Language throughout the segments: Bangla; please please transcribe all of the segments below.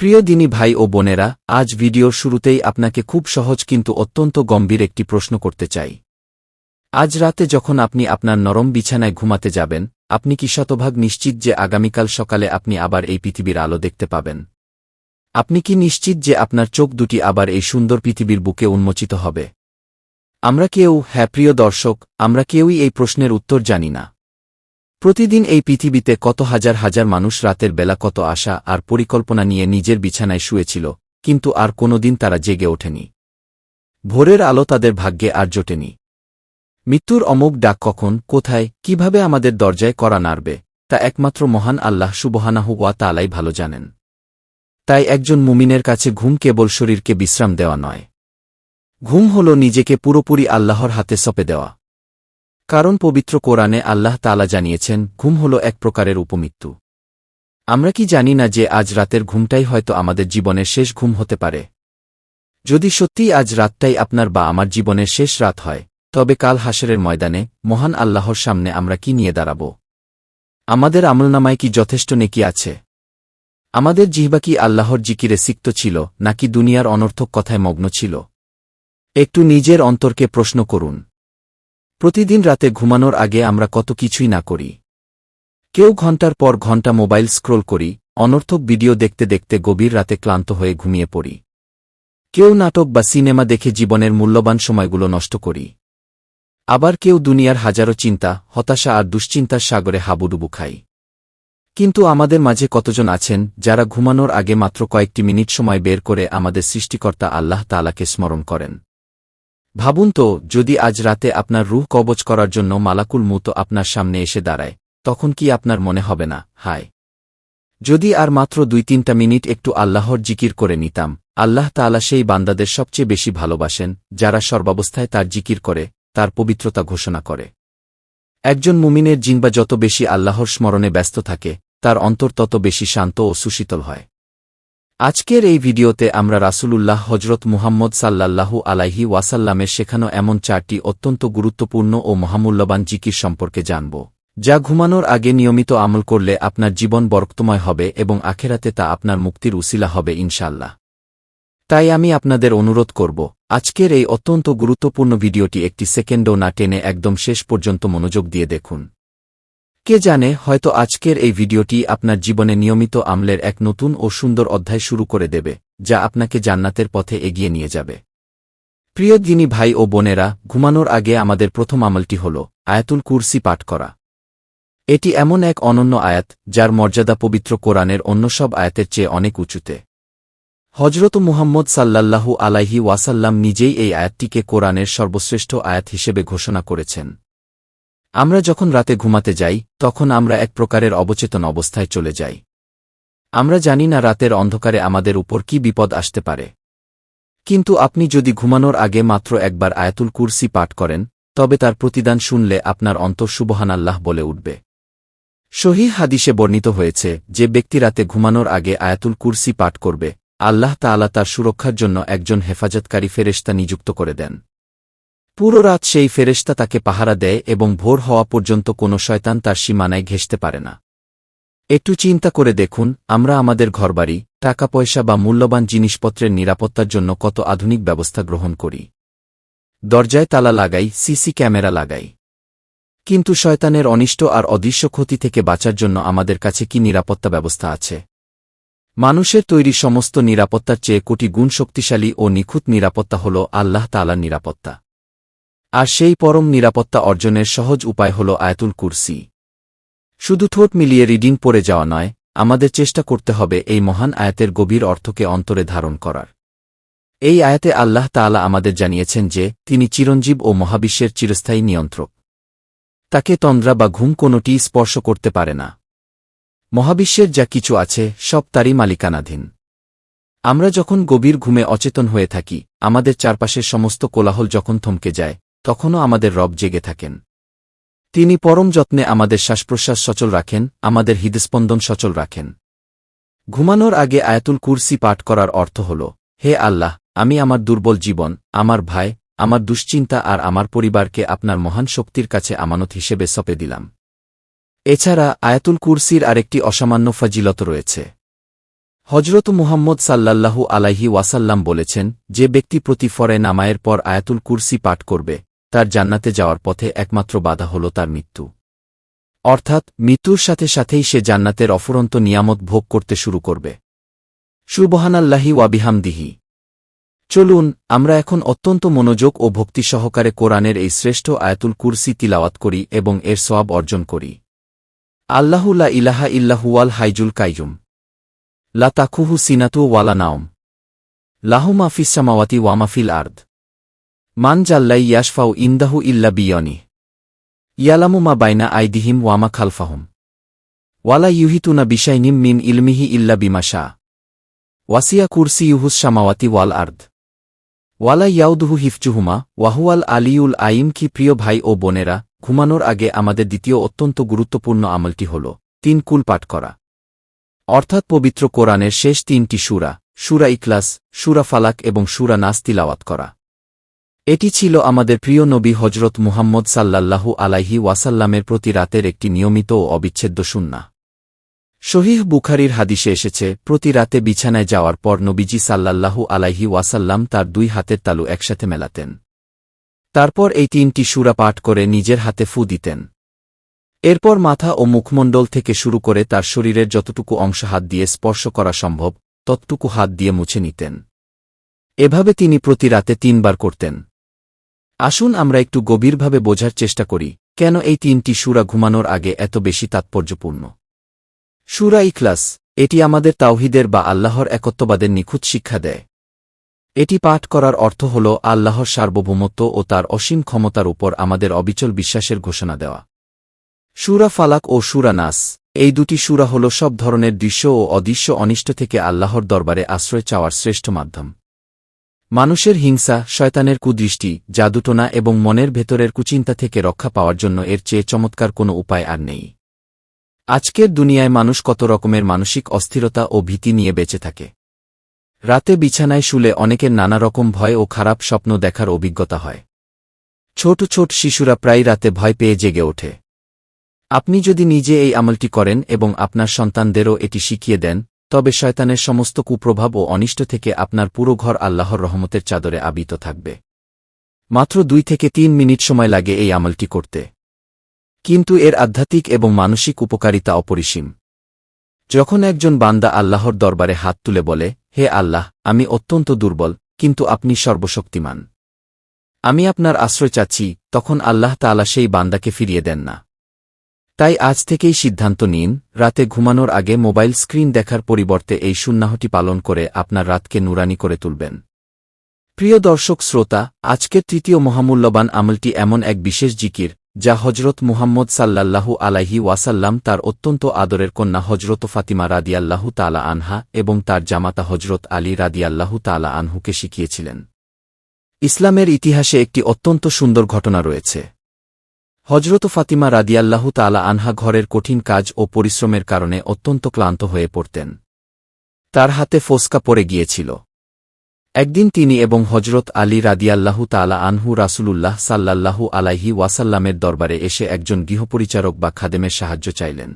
প্রিয় দিনী ভাই ও বোনেরা, আজ ভিডিওর শুরুতেই আপনাকে খুব সহজ কিন্তু অত্যন্ত গম্ভীর একটি প্রশ্ন করতে চাই। আজ রাতে যখন আপনি আপনার নরম বিছানায় ঘুমাতে যাবেন, আপনি কি শতভাগ নিশ্চিত যে আগামীকাল সকালে আপনি আবার এই পৃথিবীর আলো দেখতে পাবেন? আপনি কি নিশ্চিত যে আপনার চোখ দুটি আবার এই সুন্দর পৃথিবীর বুকে উন্মোচিত হবে? আমরা কেউ, হ্যাঁ প্রিয় দর্শক, আমরা কেউই এই প্রশ্নের উত্তর জানি না। প্রতিদিন এই পৃথিবীতে কত হাজার হাজার মানুষ রাতের বেলা কত আশা আর পরিকল্পনা নিয়ে নিজের বিছানায় শুয়েছিল, কিন্তু আর কোনোদিন তারা জেগে ওঠেনি। ভোরের আলো তাদের ভাগ্যে আর জোটেনি। মৃত্যুর অমোঘ ডাক কখন, কোথায়, কিভাবে আমাদের দরজায় কড়া নাড়বে, তা একমাত্র মহান আল্লাহ সুবহানাহু ওয়া তাআলাই ভালো জানেন। তাই একজন মুমিনের কাছে ঘুম কেবল শরীরকে বিশ্রাম দেওয়া নয়। ঘুম হল নিজেকে পুরোপুরি আল্লাহর হাতে সঁপে দেওয়া। কারণ পবিত্র কোরআনে আল্লাহ তাআলা জানিয়েছেন, ঘুম হল এক প্রকারের উপমৃত্যু। আমরা কি জানি না যে আজ রাতের ঘুমটাই হয়তো আমাদের জীবনের শেষ ঘুম হতে পারে? যদি সত্যিই আজ রাতটাই আপনার বা আমার জীবনের শেষ রাত হয়, তবে কাল হাশরের ময়দানে মহান আল্লাহর সামনে আমরা কি নিয়ে দাঁড়াব? আমাদের আমলনামায় কি যথেষ্ট নেকি আছে? আমাদের জিহ্বা কি আল্লাহর জিকিরে সিক্ত ছিল, নাকি দুনিয়ার অনর্থক কথায় মগ্ন ছিল? একটু নিজের অন্তরকে প্রশ্ন করুন। প্রতিদিন রাতে ঘুমানোর আগে আমরা কত কিছুই না করি। কেউ ঘণ্টার পর ঘণ্টা মোবাইল স্ক্রোল করি, অনর্থক ভিডিও দেখতে দেখতে গভীর রাতে ক্লান্ত হয়ে ঘুমিয়ে পড়ি। কেউ নাটক বা সিনেমা দেখে জীবনের মূল্যবান সময়গুলো নষ্ট করি। আবার কেউ দুনিয়ার হাজারো চিন্তা, হতাশা আর দুশ্চিন্তার সাগরে হাবুডুবু খাই। কিন্তু আমাদের মাঝে কতজন আছেন যারা ঘুমানোর আগে মাত্র কয়েকটি মিনিট সময় বের করে আমাদের সৃষ্টিকর্তা আল্লাহ তাআলাকে স্মরণ করেন? ভাবুন তো, যদি আজ রাতে আপনার রূহ কবজ করার জন্য মালাকুল মউত আপনার সামনে এসে দাঁড়ায়, তখন কি আপনার মনে হবে না, হায়, যদি আর মাত্র ২-৩টা মিনিট একটু আল্লাহর জিকির করে নিতাম? আল্লাহ তাআলা সেই বান্দাদের সবচেয়ে বেশি ভালোবাসেন যারা সর্বাবস্থায় তার জিকির করে, তার পবিত্রতা ঘোষণা করে। একজন মুমিনের জিহ্বা যত বেশি আল্লাহর স্মরণে ব্যস্ত থাকে, তার অন্তর তত বেশি শান্ত ও সুশীতল হয়। আজকের এই ভিডিওতে আমরা রাসূলুল্লাহ হযরত মুহাম্মদ সাল্লাল্লাহু আলাইহি ওয়াসাল্লামের শেখানো এমন ৪টি অত্যন্ত গুরুত্বপূর্ণ ও মহামূল্যবান জিকির সম্পর্কে জানব, যা ঘুমানোর আগে নিয়মিত আমল করলে আপনার জীবন বরকতময় হবে এবং আখেরাতে তা আপনার মুক্তির উসিলা হবে ইনশাআল্লাহ। তাই আমি আপনাদের অনুরোধ করব, আজকের এই অত্যন্ত গুরুত্বপূর্ণ ভিডিওটি একটি সেকেন্ডও না টেনে একদম শেষ পর্যন্ত মনোযোগ দিয়ে দেখুন। কে জানে, হয়তো আজকের এই ভিডিওটি আপনার জীবনে নিয়মিত আমলের এক নতুন ও সুন্দর অধ্যায় শুরু করে দেবে, যা আপনাকে জান্নাতের পথে এগিয়ে নিয়ে যাবে। প্রিয় দিনী ভাই ও বোনেরা, ঘুমানোর আগে আমাদের প্রথম আমলটি হল আয়াতুল কুরসি পাঠ করা। এটি এমন এক অনন্য আয়াত, যার মর্যাদা পবিত্র কোরআনের অন্য সব আয়াতের চেয়ে অনেক উঁচুতে। হযরত মুহাম্মদ সাল্লাল্লাহু আলাইহি ওয়াসাল্লাম নিজেই এই আয়াতটিকে কোরআনের সর্বশ্রেষ্ঠ আয়াত হিসেবে ঘোষণা করেছেন। আমরা যখন রাতে ঘুমাতে যাই, তখন আমরা এক প্রকারের অবচেতন অবস্থায় চলে যাই। আমরা জানি না রাতের অন্ধকারে আমাদের উপর কি বিপদ আসতে পারে। কিন্তু আপনি যদি ঘুমানোর আগে মাত্র একবার আয়াতুল কুরসি পাঠ করেন, তবে তার প্রতিদান শুনলে আপনার অন্তর সুবহানাল্লাহ বলে উঠবে। সহিহ হাদিসে বর্ণিত হয়েছে, যে ব্যক্তি রাতে ঘুমানোর আগে আয়াতুল কুরসি পাঠ করবে, আল্লাহ তাআলা তার সুরক্ষার জন্য একজন হেফাজতকারী ফেরেশতা নিযুক্ত করে দেন। পুরো রাত সেই ফেরেশতা তাকে পাহারা দেয় এবং ভোর হওয়া পর্যন্ত কোনো শয়তান তার সীমানায় ঘেঁষতে পারে না। একটু চিন্তা করে দেখুন, আমরা আমাদের ঘরবাড়ি, টাকা পয়সা বা মূল্যবান জিনিসপত্রের নিরাপত্তার জন্য কত আধুনিক ব্যবস্থা গ্রহণ করি। দরজায় তালা লাগাই, সিসি ক্যামেরা লাগাই। কিন্তু শয়তানের অনিষ্ট আর অদৃশ্য ক্ষতি থেকে বাঁচার জন্য আমাদের কাছে কি নিরাপত্তা ব্যবস্থা আছে? মানুষের তৈরি সমস্ত নিরাপত্তার চেয়ে কোটি গুণ শক্তিশালী ও নিখুঁত নিরাপত্তা হল আল্লাহ তাআলার নিরাপত্তা। আর সেই পরম নিরাপত্তা অর্জনের সহজ উপায় হল আয়াতুল কুরসি। শুধু ঠোঁট মিলিয়ে রিডিং পড়ে যাওয়া নয়, আমাদের চেষ্টা করতে হবে এই মহান আয়াতের গভীর অর্থকে অন্তরে ধারণ করার। এই আয়াতে আল্লাহ তাআলা আমাদের জানিয়েছেন যে তিনি চিরঞ্জীব ও মহাবিশ্বের চিরস্থায়ী নিয়ন্ত্রক। তাকে তন্দ্রা বা ঘুম কোনোটিই স্পর্শ করতে পারে না। মহাবিশ্বের যা কিছু আছে, সব তারই মালিকানাধীন। আমরা যখন গভীর ঘুমে অচেতন হয়ে থাকি, আমাদের চারপাশের সমস্ত কোলাহল যখন থমকে যায়, তখনও আমাদের রব জেগে থাকেন। তিনি পরম যত্নে আমাদের শ্বাসপ্রশ্বাস সচল রাখেন, আমাদের হৃদস্পন্দন সচল রাখেন। ঘুমানোর আগে আয়াতুল কুরসি পাঠ করার অর্থ হল, হে আল্লাহ, আমি আমার দুর্বল জীবন, আমার ভয়, আমার দুশ্চিন্তা আর আমার পরিবারকে আপনার মহান শক্তির কাছে আমানত হিসেবে সঁপে দিলাম। এছাড়া আয়াতুল কুরসির আরেকটি অসামান্য ফজিলত রয়েছে। হজরত মুহাম্মদ সাল্লাল্লাহু আলাইহি ওয়াসাল্লাম বলেছেন, যে ব্যক্তি প্রতি ফরে নামায়ের পর আয়াতুল কুরসি পাঠ করবে, তার জান্নাতে যাওয়ার পথে একমাত্র বাধা হল তার মৃত্যু। অর্থাৎ মৃত্যুর সাথে সাথেই সে জান্নাতের অফুরন্ত নিয়ামত ভোগ করতে শুরু করবে। সুবহানাল্লাহি ওয়া বিহামদিহি। চলুন আমরা এখন অত্যন্ত মনোযোগ ও ভক্তি সহকারে কোরআনের এই শ্রেষ্ঠ আয়াতুল কুরসি তিলাওয়াত করি এবং এর সওয়াব অর্জন করি। আল্লাহু লা ইলাহা ইল্লাহু ওয়াল হাইয়ুল কাইয়ুম। লা তাখুহু সিনাতু ওয়ালা নাওম। লাহু মা ফিস সামাওয়াতি ওয়া মা ফিল আরদ। মান জাল্লাই ইয়াশফাউ ইনদাহু ইল্লা বিয়নিহি। ইয়ালামু মা বাইনা আইদিহিম ওয়া মা খালফাহুম। ওয়ালা ইউহিতুনা বিশাইইন মিন ইলমিহি ইল্লা বিমা শাআ। ওয়াসিয়া কুরসিয়ুহুস সামাওয়াতি ওয়াল আরদ। ওয়ালা ইয়াউদুহু হিফজুহুমা ওয়া হুয়াল আলিয়ুল আযীম। কি প্রিয় ভাই ও বোনেরা, ঘুমানোর আগে আমাদের দ্বিতীয় অত্যন্ত গুরুত্বপূর্ণ আমলটি হল 3 কুল পাঠ করা, অর্থাৎ পবিত্র কোরআনের শেষ 3টি সূরা, সূরা ইখলাস, সূরা ফালাক এবং সূরা নাস তিলাওয়াত করা। এটি ছিল আমাদের প্রিয় নবী হজরত মুহাম্মদ সাল্লাল্লাহু আলাইহি ওয়াসাল্লামের প্রতি রাতের একটি নিয়মিত ও অবিচ্ছেদ্য সুন্নাহ। সহিহ বুখারীর হাদিসে এসেছে, প্রতি রাতে বিছানায় যাওয়ার পর নবীজি সাল্লাল্লাহু আলাইহি ওয়াসাল্লাম তার 2 হাতের তালু একসাথে মেলাতেন। তারপর এই 3টি সূরা পাঠ করে নিজের হাতে ফু দিতেন। এরপর মাথা ও মুখমণ্ডল থেকে শুরু করে তার শরীরের যতটুকু অংশ হাত দিয়ে স্পর্শ করা সম্ভব ততটুকু হাত দিয়ে মুছে নিতেন। এভাবে তিনি প্রতি রাতে 3 বার করতেন। আসুন আমরা একটু গভীরভাবে বোঝার চেষ্টা করি, কেন এই 3টি সূরা ঘুমানোর আগে এত বেশি তাৎপর্যপূর্ণ। সূরা ইখলাস, এটি আমাদের তাওহীদের বা আল্লাহর একত্ববাদের নিখুঁত শিক্ষা দেয়। এটি পাঠ করার অর্থ হল আল্লাহর সার্বভৌমত্ব ও তার অসীম ক্ষমতার উপর আমাদের অবিচল বিশ্বাসের ঘোষণা দেওয়া। সূরা ফালাক ও সূরা নাস, এই 2টি সূরা হল সব ধরনের দৃশ্য ও অদৃশ্য অনিষ্ট থেকে আল্লাহর দরবারে আশ্রয় চাওয়ার শ্রেষ্ঠ মাধ্যম। মানুষের হিংসা, শয়তানের কুদৃষ্টি, জাদুটোনা এবং মনের ভেতরের কুচিন্তা থেকে রক্ষা পাওয়ার জন্য এর চেয়ে চমৎকার কোনো উপায় আর নেই। আজকের দুনিয়ায় মানুষ কত রকমের মানসিক অস্থিরতা ও ভীতি নিয়ে বেঁচে থাকে। রাতে বিছানায় শুলে অনেকের নানা রকম ভয় ও খারাপ স্বপ্ন দেখার অভিজ্ঞতা হয়। ছোট ছোট শিশুরা প্রায় রাতে ভয় পেয়ে জেগে ওঠে। আপনি যদি নিজে এই আমলটি করেন এবং আপনার সন্তানদেরও এটি শিখিয়ে দেন, তবে শয়তানের সমস্ত কুপ্রভাব ও অনিষ্ট থেকে আপনার পুরো ঘর আল্লাহর রহমতের চাদরে আবৃত থাকবে। মাত্র 2 থেকে 3 মিনিট সময় লাগে এই আমলটি করতে, কিন্তু এর আধ্যাত্মিক এবং মানসিক উপকারিতা অপরিসীম। যখন একজন বান্দা আল্লাহর দরবারে হাত তুলে বলে, হে আল্লাহ, আমি অত্যন্ত দুর্বল, কিন্তু আপনি সর্বশক্তিমান, আমি আপনার আশ্রয় চাচ্ছি, তখন আল্লাহ তাআলা সেই বান্দাকে ফিরিয়ে দেন না। তাই আজ থেকেই সিদ্ধান্ত নিন, রাতে ঘুমানোর আগে মোবাইল স্ক্রিন দেখার পরিবর্তে এই সুন্নাহটি পালন করে আপনার রাতকে নুরানি করে তুলবেন। প্রিয় দর্শক শ্রোতা, আজকের 3য় মহামূল্যবান আমলটি এমন এক বিশেষ জিকির, যা হজরত মুহাম্মদ সাল্লাল্লাহু আলাইহি ওয়াসাল্লাম তার অত্যন্ত আদরের কন্যা হজরত ফাতিমা রাদিয়াল্লাহু তাআলা আনহা এবং তার জামাতা হজরত আলী রাদিয়াল্লাহু তাআলা আনহুকে শিখিয়েছিলেন। ইসলামের ইতিহাসে একটি অত্যন্ত সুন্দর ঘটনা রয়েছে। হজরত ফাতিমা রাদিয়াল্লাহু তাআলা আনহা ঘরের কঠিন কাজ ও পরিশ্রমের কারণে অত্যন্ত ক্লান্ত হয়ে পড়তেন। তার হাতে ফোসকা পড়ে গিয়েছিল। একদিন তিনি এবং হজরত আলী রাদিয়াল্লাহু তাআলা আনহু রাসূলুল্লাহ সাল্লাল্লাহু আলাইহি ওয়াসাল্লামের দরবারে এসে একজন গৃহপরিচারক বা খাদেমের সাহায্য চাইলেন।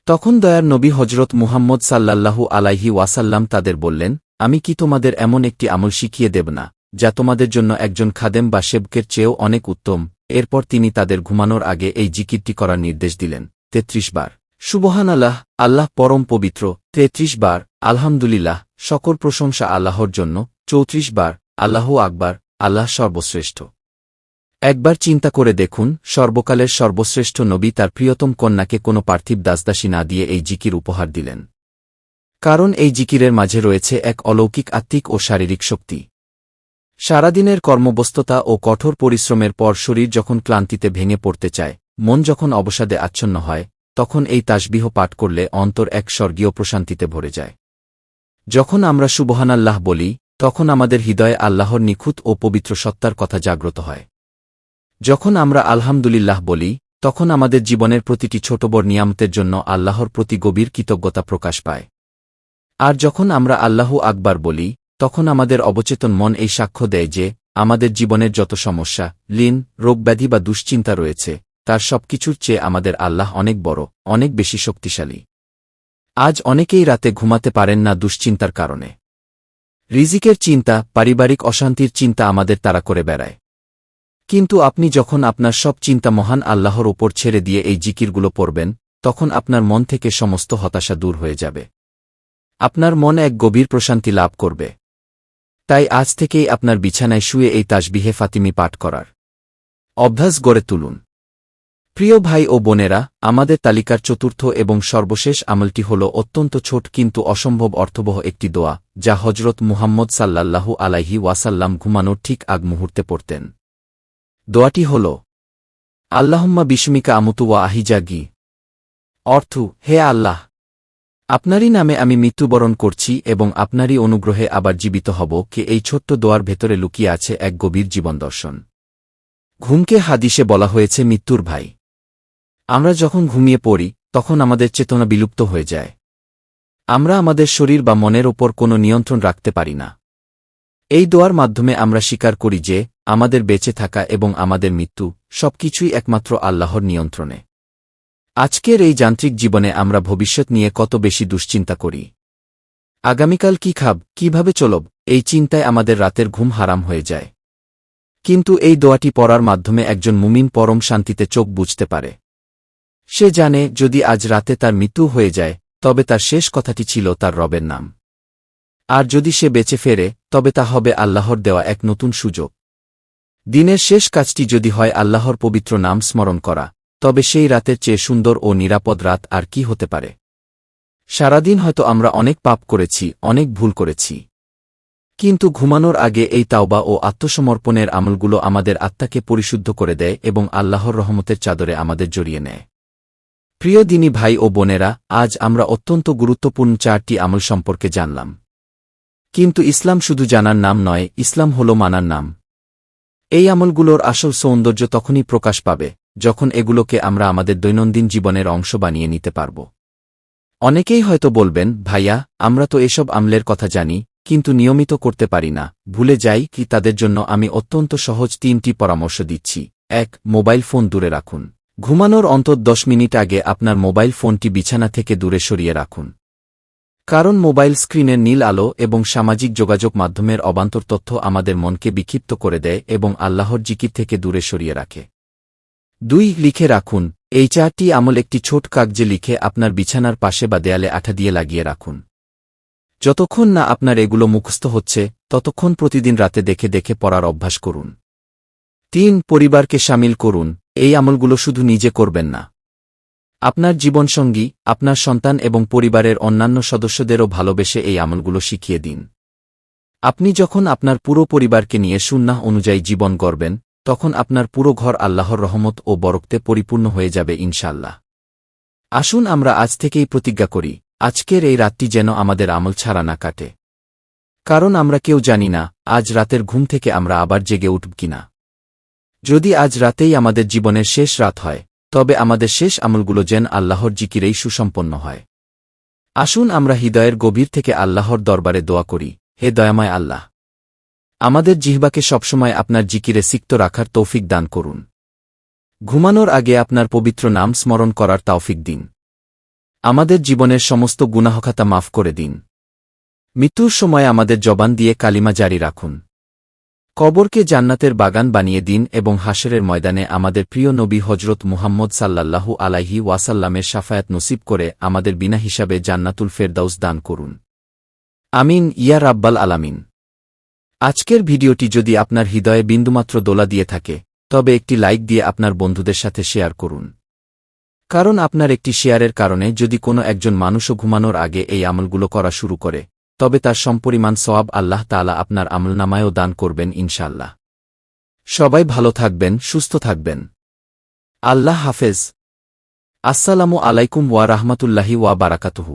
তখন দয়ার নবী হজরত মুহাম্মদ সাল্লাল্লাহু আলাইহি ওয়াসাল্লাম তাদের বললেন, আমি কি তোমাদের এমন একটি আমল শিখিয়ে দেব না, যা তোমাদের জন্য একজন খাদেম বা সেবকের চেয়েও অনেক উত্তম। এরপর তিনি তাদের ঘুমানোর আগে এই জিকিরটি করার নির্দেশ দিলেন। 33 বার সুবহানাল্লাহ, আল্লাহ পরম পবিত্র। 33 বার আলহামদুলিল্লাহ, সকল প্রশংসা আল্লাহর জন্য। 34 বার আল্লাহু আকবার, আল্লাহ সর্বশ্রেষ্ঠ। একবার চিন্তা করে দেখুন, সর্বকালের সর্বশ্রেষ্ঠ নবী তার প্রিয়তম কন্যাকে কোনো পার্থিব দাসদাসী না দিয়ে এই জিকির উপহার দিলেন। কারণ এই জিকিরের মাঝে রয়েছে এক অলৌকিক আত্মিক ও শারীরিক শক্তি। সারাদিনের কর্মব্যস্ততা ও কঠোর পরিশ্রমের পর শরীর যখন ক্লান্তিতে ভেঙে পড়তে চায়, মন যখন অবসাদে আচ্ছন্ন হয়, তখন এই তাসবিহ পাঠ করলে অন্তর এক স্বর্গীয় প্রশান্তিতে ভরে যায়। যখন আমরা সুবহানাল্লাহ বলি, তখন আমাদের হৃদয়ে আল্লাহর নিখুঁত ও পবিত্র সত্তার কথা জাগ্রত হয়। যখন আমরা আলহামদুলিল্লাহ বলি, তখন আমাদের জীবনের প্রতিটি ছোট বড় নিয়ামতের জন্য আল্লাহর প্রতি গভীর কৃতজ্ঞতা প্রকাশ পায়। আর যখন আমরা আল্লাহু আকবার বলি, তখন আমাদের অবচেতন মন এই সাক্ষ্য দেয় যে আমাদের জীবনের যত সমস্যা, লীন, রোগব্যাধি বা দুশ্চিন্তা রয়েছে, তার সবকিছুর চেয়ে আমাদের আল্লাহ অনেক বড়, অনেক বেশি শক্তিশালী। আজ অনেকেই রাতে ঘুমাতে পারেন না দুশ্চিন্তার কারণে। রিজিকের চিন্তা, পারিবারিক অশান্তির চিন্তা আমাদের তাড়া করে বেড়ায়। কিন্তু আপনি যখন আপনার সব চিন্তা মহান আল্লাহর ওপর ছেড়ে দিয়ে এই জিকিরগুলো পড়বেন, তখন আপনার মন থেকে সমস্ত হতাশা দূর হয়ে যাবে। আপনার মন এক গভীর প্রশান্তি লাভ করবে। তাই আজ থেকেই আপনার বিছানায় শুয়ে এই তাসবিহে ফাতিমি পাঠ করার অভ্যাস গড়ে তুলুন। প্রিয় ভাই ও বোনেরা, আমাদের তালিকার চতুর্থ এবং সর্বশেষ আমলটি হল অত্যন্ত ছোট কিন্তু অসম্ভব অর্থবহ একটি দোয়া, যা হজরত মুহাম্মদ সাল্লাল্লাহু আলাইহি ওয়াসাল্লাম ঘুমানোর ঠিক আগ মুহূর্তে পড়তেন। দোয়াটি হল, আল্লাহুম্মা বিস্মিকা আমুতু ওয়া আহিজা গি। অর্থ, হে আল্লাহ, আপনারই নামে আমি মৃত্যুবরণ করছি এবং আপনারই অনুগ্রহে আবার জীবিত হব। এই ছোট্ট দোয়ার ভেতরে লুকিয়ে আছে এক গভীর জীবনদর্শন। ঘুমকে হাদিসে বলা হয়েছে মৃত্যুর ভাই। আমরা যখন ঘুমিয়ে পড়ি, তখন আমাদের চেতনা বিলুপ্ত হয়ে যায়। আমরা আমাদের শরীর বা মনের ওপর কোনো নিয়ন্ত্রণ রাখতে পারি না। এই দোয়ার মাধ্যমে আমরা স্বীকার করি যে আমাদের বেঁচে থাকা এবং আমাদের মৃত্যু সবকিছুই একমাত্র আল্লাহর নিয়ন্ত্রণে। আজকের এই যান্ত্রিক জীবনে আমরা ভবিষ্যৎ নিয়ে কত বেশি দুশ্চিন্তা করি। আগামীকাল কি খাব, কিভাবে চলব, এই চিন্তায় আমাদের রাতের ঘুম হারাম হয়ে যায়। কিন্তু এই দোয়াটি পড়ার মাধ্যমে একজন মুমিন পরম শান্তিতে চোখ বুঝতে পারে। সে জানে যদি আজ রাতে তার মৃত্যু হয়ে যায়, তবে তার শেষ কথাটি ছিল তার রবের নাম। আর যদি সে বেঁচে ফেরে, তবে তা হবে আল্লাহর দেওয়া এক নতুন সুযোগ। দিনের শেষ কাজটি যদি হয় আল্লাহর পবিত্র নাম স্মরণ করা, তবে সেই রাতের চেয়ে সুন্দর ও নিরাপদ রাত আর কি হতে পারে। সারাদিন হয়তো আমরা অনেক পাপ করেছি, অনেক ভুল করেছি। কিন্তু ঘুমানোর আগে এই তাওবা ও আত্মসমর্পণের আমলগুলো আমাদের আত্মাকে পরিশুদ্ধ করে দেয় এবং আল্লাহর রহমতের চাদরে আমাদের জড়িয়ে নেয়। প্রিয় দিনী ভাই ও বোনেরা, আজ আমরা অত্যন্ত গুরুত্বপূর্ণ 4টি আমল সম্পর্কে জানলাম। কিন্তু ইসলাম শুধু জানার নাম নয়, ইসলাম হল মানার নাম। এই আমলগুলোর আসল সৌন্দর্য তখনই প্রকাশ পাবে যখন এগুলোকে আমরা আমাদের দৈনন্দিন জীবনের অংশ বানিয়ে নিতে পারব। অনেকেই হয়তো বলবেন, ভাইয়া, আমরা তো এসব আমলের কথা জানি, কিন্তু নিয়মিত করতে পারি না, ভুলে যাই। কি তাদের জন্য আমি অত্যন্ত সহজ 3টি পরামর্শ দিচ্ছি। 1. মোবাইল ফোন দূরে রাখুন। ঘুমানোর অন্তত 10 মিনিট আগে আপনার মোবাইল ফোনটি বিছানা থেকে দূরে সরিয়ে রাখুন। কারণ মোবাইল স্ক্রিনের নীল আলো এবং সামাজিক যোগাযোগ মাধ্যমের অবান্তর তথ্য আমাদের মনকে বিক্ষিপ্ত করে দেয় এবং আল্লাহর জিকির থেকে দূরে সরিয়ে রাখে। 2. লিখে রাখুন। এই 4টি আমল একটি ছোট কাগজে লিখে আপনার বিছানার পাশে বা দেয়ালে আঠা দিয়ে লাগিয়ে রাখুন। যতক্ষণ না আপনার এগুলো মুখস্থ হচ্ছে, ততক্ষণ প্রতিদিন রাতে দেখে দেখে পড়ার অভ্যাস করুন। 3. পরিবারকে শামিল করুন। এই আমলগুলো শুধু নিজে করবেন না, আপনার জীবনসঙ্গী, আপনার সন্তান এবং পরিবারের অন্যান্য সদস্যদেরও ভালোবেসে এই আমলগুলো শিখিয়ে দিন। আপনি যখন আপনার পুরো পরিবারকে নিয়ে সুন্নাহ অনুযায়ী জীবন গড়বেন, তখন আপনার পুরো ঘর আল্লাহর রহমত ও বরকতে পরিপূর্ণ হয়ে যাবে ইনশাআল্লাহ। আসুন আমরা আজ থেকেই প্রতিজ্ঞা করি, আজকের এই রাতটি যেন আমাদের আমল ছাড়া না কাটে। কারণ আমরা কেউ জানি না আজ রাতের ঘুম থেকে আমরা আবার জেগে উঠব কিনা। যদি আজ রাতেই আমাদের জীবনের শেষ রাত হয়, তবে আমাদের শেষ আমলগুলো যেন আল্লাহর জিকিরেই সুসম্পন্ন হয়। আসুন আমরা হৃদয়ের গভীর থেকে আল্লাহর দরবারে দোয়া করি, হে দয়াময় আল্লাহ, আমাদের জিহ্বাকে সবসময় আপনার জিকিরে সিক্ত রাখার তৌফিক দান করুন। ঘুমানোর আগে আপনার পবিত্র নাম স্মরণ করার তৌফিক দিন। আমাদের জীবনের সমস্ত গুনাহখাতা মাফ করে দিন। মৃত্যুর সময় আমাদের জবান দিয়ে কালিমা জারি রাখুন। কবরকে জান্নাতের বাগান বানিয়ে দিন এবং হাশরের ময়দানে আমাদের প্রিয় নবী হজরত মুহাম্মদ সাল্লাল্লাহু আলাইহি ওয়াসাল্লামের শাফায়াত নসিব করে আমাদের বিনা হিসাবে জান্নাতুল ফেরদাউস দান করুন। আমিন ইয়া রাব্বাল আলামিন। আজকের ভিডিওটি যদি আপনার হৃদয়ে বিন্দুমাত্র দোলা দিয়ে থাকে, তবে একটি লাইক দিয়ে আপনার বন্ধুদের সাথে শেয়ার করুন। কারণ আপনার একটি শেয়ারের কারণে যদি কোনো একজন মানুষও ঘুমানোর আগে এই আমলগুলো করা শুরু করে, তবে তার সমপরিমাণ সওয়াব আল্লাহ তাআলা আপনার আমলনামায়ও দান করবেন ইনশাআল্লাহ। সবাই ভালো থাকবেন, সুস্থ থাকবেন। আল্লাহ হাফেজ। আসসালামু আলাইকুম ওয়া রাহমাতুল্লাহি ওয়া বারাকাতুহু।